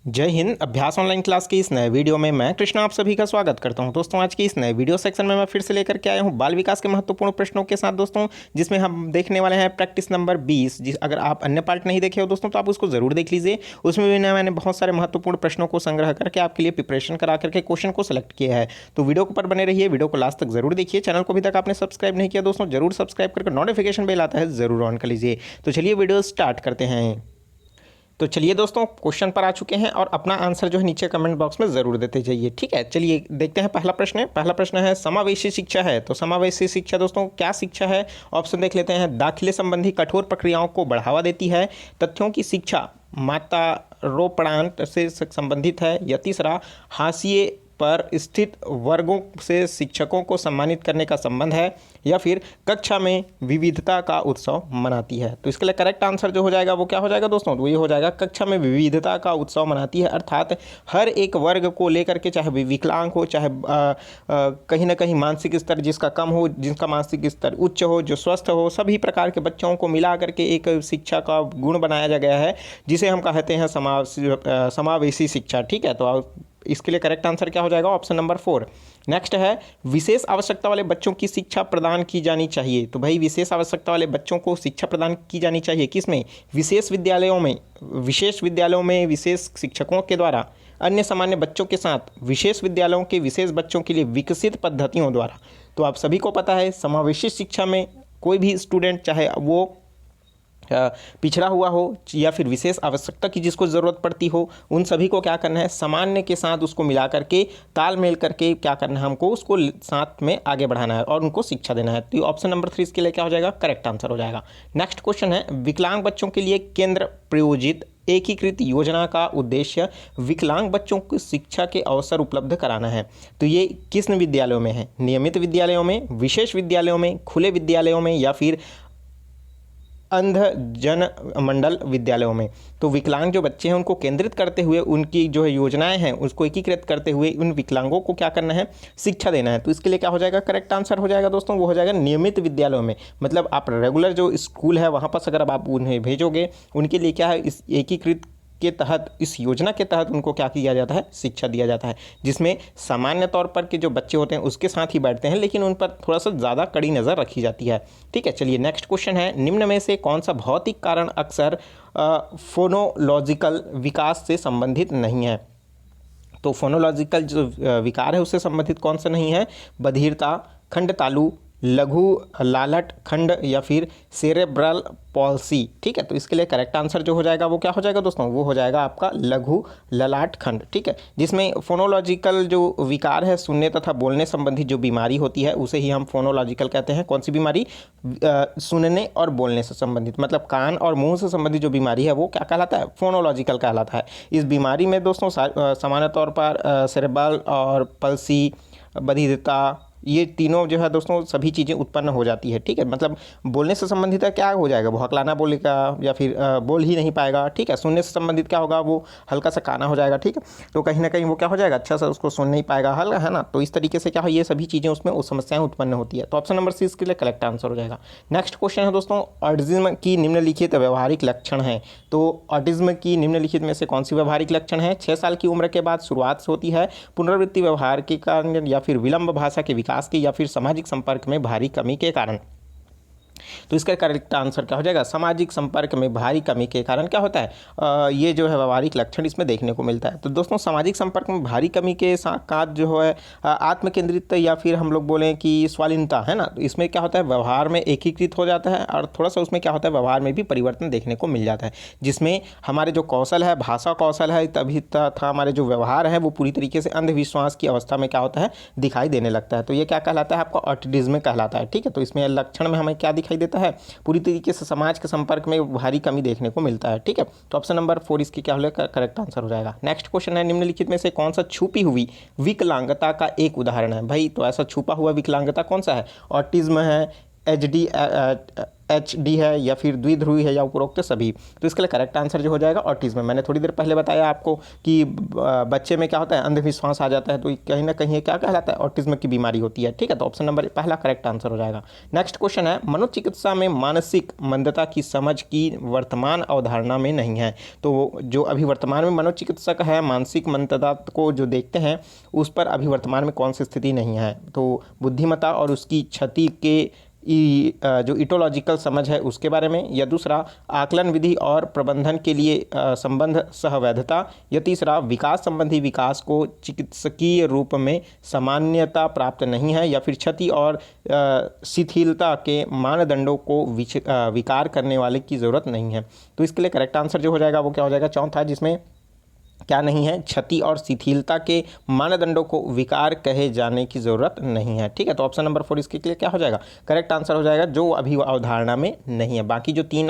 जय हिंद। अभ्यास online class की इस नए वीडियो में मैं कृष्णा आप सभी का स्वागत करता हूं। दोस्तों आज की इस नए वीडियो सेक्शन में मैं फिर से लेकर के आया हूं बाल विकास के महत्वपूर्ण प्रश्नों के साथ दोस्तों, जिसमें हम देखने वाले हैं प्रैक्टिस नंबर 20। जिस अगर आप अन्य पार्ट नहीं देखे हो दोस्तों तो आप उसको जरूर देख लीजिए। उसमें भी मैंने बहुत सारे महत्वपूर्ण प्रश्नों को संग्रह करके आपके लिए प्रिपरेशन करा करके क्वेश्चन को सिलेक्ट किया है। तो वीडियो के ऊपर बने रहिए, वीडियो को लास्ट तक जरूर देखिए। चैनल को अभी तक आपने सब्सक्राइब नहीं किया दोस्तों जरूर सब्सक्राइब करके नोटिफिकेशन बेल आता है जरूर ऑन कर लीजिए। तो चलिए वीडियो स्टार्ट करते हैं। तो चलिए दोस्तों क्वेश्चन पर आ चुके हैं और अपना आंसर जो है नीचे कमेंट बॉक्स में ज़रूर देते जाइए। ठीक है, चलिए देखते हैं पहला प्रश्न है समावेशी शिक्षा है। तो समावेशी शिक्षा दोस्तों क्या शिक्षा है? ऑप्शन देख लेते हैं। दाखिले संबंधी कठोर प्रक्रियाओं को बढ़ावा देती है, तथ्यों की शिक्षा मात्रारोपणांत से संबंधित है, या तीसरा हाशिए पर स्थित वर्गों से शिक्षकों को सम्मानित करने का संबंध है, या फिर कक्षा में विविधता का उत्सव मनाती है। तो इसके लिए करेक्ट आंसर जो हो जाएगा वो क्या हो जाएगा दोस्तों? तो ये हो जाएगा कक्षा में विविधता का उत्सव मनाती है, अर्थात हर एक वर्ग को लेकर के, चाहे विकलांग हो, चाहे कहीं ना कहीं मानसिक स्तर जिसका कम हो, जिसका मानसिक स्तर उच्च हो, जो स्वस्थ हो, सभी प्रकार के बच्चों को मिला करके एक शिक्षा का गुण बनाया गया है, जिसे हम कहते हैं समावेशी शिक्षा। ठीक है, तो इसके लिए करेक्ट आंसर क्या हो जाएगा? Option number 4। नेक्स्ट है विशेष आवश्यकता वाले बच्चों की शिक्षा प्रदान की जानी चाहिए। तो भाई विशेष आवश्यकता वाले बच्चों को शिक्षा प्रदान की जानी चाहिए किसमें? विशेष विद्यालयों में विशेष शिक्षकों के द्वारा अन्य सामान्य बच्चों के साथ विशेष विद्यालयों के विशेष बच्चों के लिए विकसित पद्धतियों द्वारा। तो आप सभी को पता है समावेशी शिक्षा में कोई भी स्टूडेंट, चाहे वो पिछड़ा हुआ हो या फिर विशेष आवश्यकता की जिसको ज़रूरत पड़ती हो, उन सभी को क्या करना है? सामान्य के साथ उसको मिला करके तालमेल करके क्या करना है? हमको उसको साथ में आगे बढ़ाना है और उनको शिक्षा देना है। तो ऑप्शन नंबर 3 इसके लिए क्या हो जाएगा? करेक्ट आंसर हो जाएगा। नेक्स्ट क्वेश्चन है विकलांग बच्चों के लिए केंद्र प्रायोजित एकीकृत योजना का उद्देश्य विकलांग बच्चों को शिक्षा के अवसर उपलब्ध कराना है। तो ये किस विद्यालयों में है? नियमित विद्यालयों में, विशेष विद्यालयों में, खुले विद्यालयों में, या फिर अंध जन मंडल विद्यालयों में? तो विकलांग जो बच्चे हैं उनको केंद्रित करते हुए, उनकी जो है योजनाएं हैं उसको एकीकृत करते हुए उन विकलांगों को क्या करना है? शिक्षा देना है। तो इसके लिए क्या हो जाएगा? करेक्ट आंसर हो जाएगा दोस्तों, वो हो जाएगा नियमित विद्यालयों में। मतलब आप रेगुलर जो स्कूल है वहाँ पर अगर आप उन्हें भेजोगे, उनके लिए क्या है, इस एकीकृत के तहत, इस योजना के तहत उनको क्या किया जाता है? शिक्षा दिया जाता है, जिसमें सामान्य तौर पर के जो बच्चे होते हैं उसके साथ ही बैठते हैं, लेकिन उन पर थोड़ा सा ज़्यादा कड़ी नज़र रखी जाती है। ठीक है, चलिए नेक्स्ट क्वेश्चन है निम्न में से कौन सा भौतिक कारण अक्सर फोनोलॉजिकल विकास से संबंधित नहीं है? तो फोनोलॉजिकल जो विकार है उससे संबंधित कौन सा नहीं है? बधिरता, खंड तालु, लघु लालट खंड, या फिर सेरेब्रल पॉल्सी। ठीक है, तो इसके लिए करेक्ट आंसर जो हो जाएगा वो क्या हो जाएगा दोस्तों? वो हो जाएगा आपका लघु ललाट खंड। ठीक है, जिसमें फोनोलॉजिकल जो विकार है, सुनने तथा बोलने संबंधी जो बीमारी होती है उसे ही हम फोनोलॉजिकल कहते हैं। कौन सी बीमारी? सुनने और बोलने से संबंधित, मतलब कान और मुंह से संबंधित जो बीमारी है वो क्या कहलाता है? फोनोलॉजिकल कहलाता है। इस बीमारी में दोस्तों सामान्य तौर पर सेरेब्रल और पल्सी, बधिरता, ये तीनों जो है दोस्तों सभी चीज़ें उत्पन्न हो जाती है। ठीक है, मतलब बोलने से संबंधित है क्या हो जाएगा? वो हकलाना बोलेगा या फिर बोल ही नहीं पाएगा। ठीक है, सुनने से संबंधित क्या होगा? वो हल्का सा काना हो जाएगा। ठीक है, तो कहीं ना कहीं वो क्या हो जाएगा? अच्छा सा उसको सुन नहीं पाएगा, हल्का है ना। तो इस तरीके से क्या हो, ये सभी चीज़ें उसमें वो समस्याएं उत्पन्न होती है। तो ऑप्शन नंबर 6 के लिए करेक्ट आंसर हो जाएगा। नेक्स्ट क्वेश्चन है दोस्तों ऑटिज्म की निम्नलिखित व्यवहारिक लक्षण है। तो ऑटिज्म की निम्नलिखित में से कौन सी व्यवहारिक लक्षण है? 6 साल की उम्र के बाद शुरुआत होती है, पुनरावृत्ति व्यवहार के कारण, या फिर विलंब भाषा के विकास की, या फिर सामाजिक संपर्क में भारी कमी के कारण। तो इसका करेक्ट आंसर क्या हो जाएगा? सामाजिक संपर्क में भारी कमी के कारण क्या होता है? ये जो है व्यवहारिक लक्षण इसमें देखने को मिलता है। तो दोस्तों सामाजिक संपर्क में भारी कमी के साथ जो है आत्म केंद्रित, या फिर हम लोग बोलें कि स्वालीनता है ना, तो इसमें क्या होता है? व्यवहार में एकीकृत हो जाता है और थोड़ा सा उसमें क्या होता है? व्यवहार में भी परिवर्तन देखने को मिल जाता है, जिसमें हमारे जो कौशल है, भाषा कौशल है, तभी तथा हमारे जो व्यवहार है वो पूरी तरीके से अंधविश्वास की अवस्था में क्या होता है? दिखाई देने लगता है। तो ये क्या कहलाता है? आपका ऑटिज्म कहलाता है। ठीक है, तो इसमें लक्षण में हमें क्या दिखाई देता है? पूरी तरीके से समाज के संपर्क में भारी कमी देखने को मिलता है। ठीक है, तो ऑप्शन नंबर 4 इसकी क्या हो करेक्ट आंसर हो जाएगा। नेक्स्ट क्वेश्चन है निम्नलिखित में से कौन सा छुपी हुई विकलांगता का एक उदाहरण है? भाई तो ऐसा छुपा हुआ विकलांगता कौन सा है? ऑटिज्म है, HD है या फिर द्विध्रुवी है या उपरोक्त सभी। तो इसके लिए करेक्ट आंसर जो हो जाएगा ऑटिज्म। मैंने थोड़ी देर पहले बताया आपको कि बच्चे में क्या होता है, अंधविश्वास आ जाता है, तो कहीं ना कहीं ये क्या कहलाता है, ऑटिज्म की बीमारी होती है। ठीक है, तो ऑप्शन नंबर पहला करेक्ट आंसर हो जाएगा। नेक्स्ट क्वेश्चन है, मनोचिकित्सा में मानसिक मंदता की समझ की वर्तमान अवधारणा में नहीं है। तो जो अभी वर्तमान में मनोचिकित्सक है, मानसिक मंदता को जो देखते हैं उस पर अभी वर्तमान में कौन सी स्थिति नहीं है। तो बुद्धिमत्ता और उसकी क्षति के जो इटोलॉजिकल समझ है उसके बारे में, या दूसरा आकलन विधि और प्रबंधन के लिए संबंध सहवैधता, या तीसरा विकास संबंधी विकास को चिकित्सकीय रूप में सामान्यता प्राप्त नहीं है, या फिर क्षति और शिथिलता के मानदंडों को विकार करने वाले की ज़रूरत नहीं है। तो इसके लिए करेक्ट आंसर जो हो जाएगा वो क्या हो जाएगा, चौथा, जिसमें क्या नहीं है, क्षति और शिथिलता के मानदंडों को विकार कहे जाने की ज़रूरत नहीं है। ठीक है, तो ऑप्शन नंबर 4 इसके लिए क्या हो जाएगा, करेक्ट आंसर हो जाएगा, जो अभी अवधारणा में नहीं है। बाकी जो 3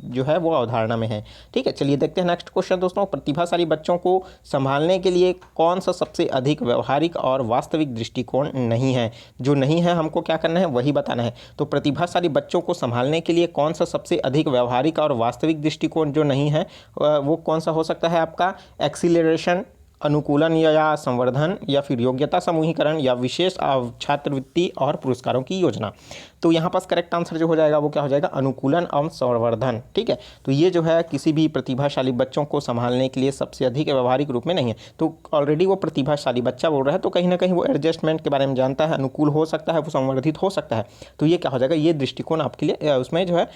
जो है वो अवधारणा में है। ठीक है, चलिए देखते हैं नेक्स्ट क्वेश्चन दोस्तों। प्रतिभाशाली बच्चों को संभालने के लिए कौन सा सबसे अधिक व्यवहारिक और वास्तविक दृष्टिकोण नहीं है। जो नहीं है हमको क्या करना है, वही बताना है। तो प्रतिभाशाली बच्चों को संभालने के लिए कौन सा सबसे अधिक व्यवहारिक और वास्तविक दृष्टिकोण जो नहीं है वो कौन सा हो सकता है आपका, एक्सीलरेशन, अनुकूलन या संवर्धन, या फिर योग्यता समूहीकरण, या विशेष छात्रवृत्ति और पुरस्कारों की योजना। तो यहाँ पास करेक्ट आंसर जो हो जाएगा वो क्या हो जाएगा, अनुकूलन एवं संवर्धन। ठीक है, तो ये जो है किसी भी प्रतिभाशाली बच्चों को संभालने के लिए सबसे अधिक व्यवहारिक रूप में नहीं है। तो ऑलरेडी वो प्रतिभाशाली बच्चा बोल रहा है, तो कहीं ना कहीं वो एडजस्टमेंट के बारे में जानता है, अनुकूल हो सकता है, वो संवर्धित हो सकता है। तो ये क्या हो जाएगा, ये दृष्टिकोण आपके लिए उसमें जो है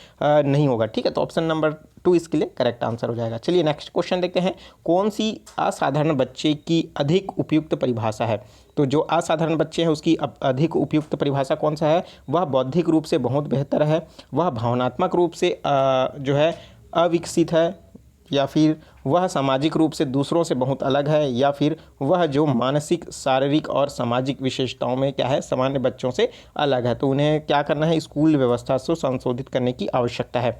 नहीं होगा। ठीक है, तो ऑप्शन नंबर 2 इसके लिए करेक्ट आंसर हो जाएगा। चलिए नेक्स्ट क्वेश्चन देखते हैं, कौन सी असाधारण बच्चे की अधिक उपयुक्त परिभाषा है। तो जो असाधारण बच्चे हैं उसकी अधिक उपयुक्त परिभाषा कौन सा है, वह बौद्धिक रूप से बहुत बेहतर है, वह भावनात्मक रूप से जो है अविकसित है, या फिर वह सामाजिक रूप से दूसरों से बहुत अलग है, या फिर वह जो मानसिक, शारीरिक और सामाजिक विशेषताओं में क्या है, सामान्य बच्चों से अलग है। तो उन्हें क्या करना है, स्कूल व्यवस्था से संशोधित करने की आवश्यकता है।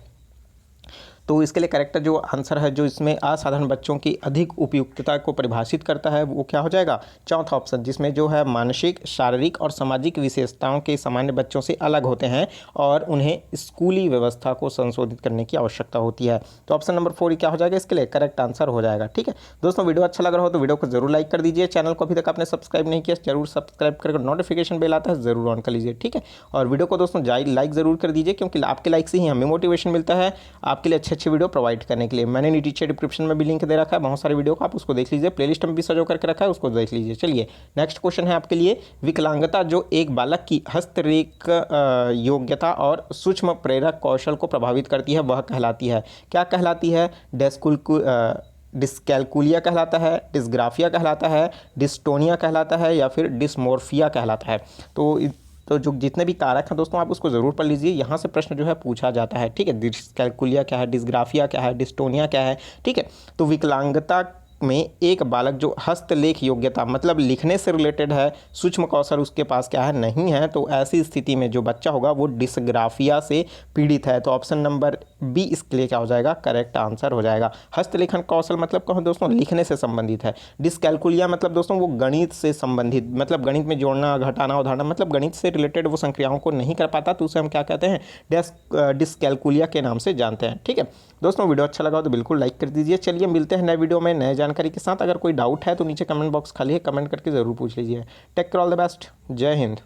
तो इसके लिए करेक्ट जो आंसर है, जो इसमें असाधारण बच्चों की अधिक उपयुक्तता को परिभाषित करता है, वो क्या हो जाएगा, चौथा ऑप्शन, जिसमें जो है मानसिक, शारीरिक और सामाजिक विशेषताओं के सामान्य बच्चों से अलग होते हैं और उन्हें स्कूली व्यवस्था को संशोधित करने की आवश्यकता होती है। तो ऑप्शन नंबर 4 क्या हो जाएगा, इसके लिए करेक्ट आंसर हो जाएगा। ठीक है दोस्तों, वीडियो अच्छा लग रहा हो तो वीडियो को जरूर लाइक कर दीजिए। चैनल को अभी तक आपने सब्सक्राइब नहीं किया, जरूर सब्सक्राइब करके नोटिफिकेशन बेल आता है जरूर ऑन कर लीजिए। ठीक है, और वीडियो को दोस्तों लाइक ज़रूर कर दीजिए, क्योंकि आपके लाइक से ही हमें मोटिवेशन मिलता है आपके लिए अच्छे वीडियो प्रोवाइड करने के लिए। मैंने नीचे डिस्क्रिप्शन में भी लिंक दे रखा है बहुत सारे वीडियो का, आप उसको देख लीजिए, प्लेलिस्ट में भी सजो करके रखा है, उसको देख लीजिए। चलिए नेक्स्ट क्वेश्चन है आपके लिए, विकलांगता जो एक बालक की हस्तरेख योग्यता और सूक्ष्म प्रेरक कौशल को प्रभावित करती है वह कहलाती है, क्या कहलाती है, डिस्कैलकुलिया कहलाता है, डिस्ग्राफिया कहलाता है, डिस्टोनिया कहलाता है, या फिर डिस्मोर्फिया कहलाता है। तो जो जितने भी कारक हैं दोस्तों आप उसको ज़रूर पढ़ लीजिए, यहाँ से प्रश्न जो है पूछा जाता है। ठीक है, डिस्कैलकुलिया क्या है, डिस्ग्राफिया क्या है, डिस्टोनिया क्या है। ठीक है, तो विकलांगता में एक बालक जो हस्तलेख योग्यता मतलब लिखने से रिलेटेड है, सूक्ष्म कौशल उसके पास क्या है, नहीं है, तो ऐसी स्थिति में जो बच्चा होगा वो डिस्ग्राफिया से पीड़ित है। तो ऑप्शन नंबर बी इसके लिए क्या हो जाएगा, करेक्ट आंसर हो जाएगा। हस्तलेखन कौशल मतलब कहो दोस्तों लिखने से संबंधित है। डिस्कैलकुलिया मतलब दोस्तों वो गणित से संबंधित, मतलब गणित में जोड़ना, घटाना, उदाहरण मतलब गणित से रिलेटेड वो संक्रियाओं को नहीं कर पाता, तो उसे हम क्या कहते हैं, डिस्कैलकुलिया के नाम से जानते हैं। ठीक है दोस्तों, वीडियो अच्छा लगा हो तो बिल्कुल लाइक कर दीजिए। चलिए मिलते हैं नए वीडियो में नए जानकारी के साथ। अगर कोई डाउट है तो नीचे कमेंट बॉक्स खाली है, कमेंट करके ज़रूर पूछ लीजिए। Take care, all the best, जय हिंद।